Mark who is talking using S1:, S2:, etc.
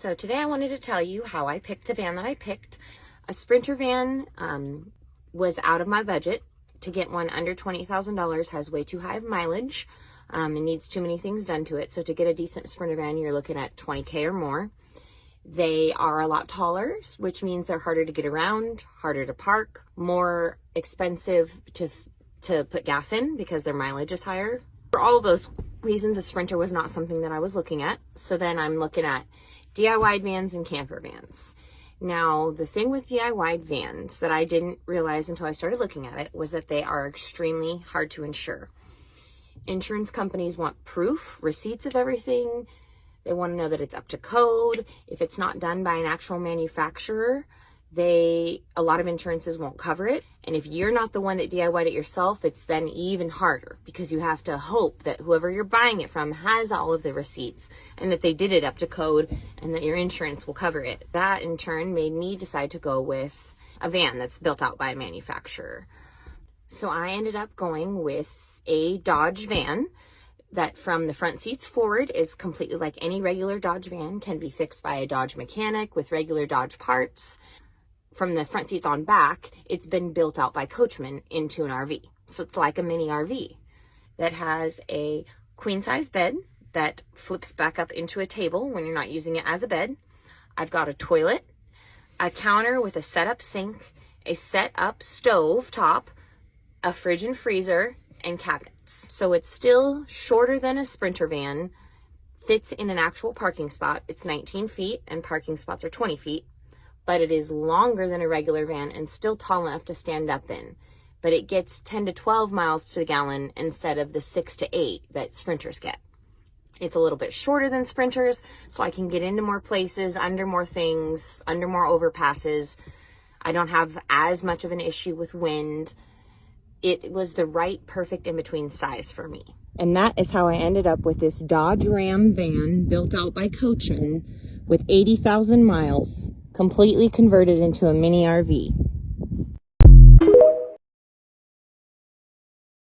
S1: So today I wanted to tell you how I picked the van that I picked. A Sprinter van was out of my budget. To get one under $20,000 has way too high of mileage. It needs too many things done to it. So to get a decent Sprinter van, you're looking at $20K or more. They are a lot taller, which means they're harder to get around, harder to park, more expensive to put gas in because their mileage is higher. For all of those reasons, a Sprinter was not something that I was looking at. So then I'm looking at DIY vans and camper vans. Now, the thing with DIY vans that I didn't realize until I started looking at it was that they are extremely hard to insure. Insurance companies want proof, receipts of everything. They want to know that it's up to code. If it's not done by an actual manufacturer, a lot of insurances won't cover it. And if you're not the one that DIY'd it yourself, it's then even harder because you have to hope that whoever you're buying it from has all of the receipts and that they did it up to code and that your insurance will cover it. That in turn made me decide to go with a van that's built out by a manufacturer. So I ended up going with a Dodge van that from the front seats forward is completely like any regular Dodge van, can be fixed by a Dodge mechanic with regular Dodge parts. From the front seats on back, it's been built out by Coachmen into an RV. So it's like a mini RV that has a queen size bed that flips back up into a table when you're not using it as a bed. I've got a toilet, a counter with a set-up sink, a set-up stove top, a fridge and freezer, and cabinets. So it's still shorter than a Sprinter van, fits in an actual parking spot. It's 19 feet and parking spots are 20 feet. But it is longer than a regular van and still tall enough to stand up in. But it gets 10 to 12 miles to the gallon instead of the 6 to 8 that Sprinters get. It's a little bit shorter than Sprinters, so I can get into more places, under more things, under more overpasses. I don't have as much of an issue with wind. It was the right, perfect in-between size for me. And that is how I ended up with this Dodge Ram van built out by Coachmen with 80,000 miles. Completely converted into a mini RV.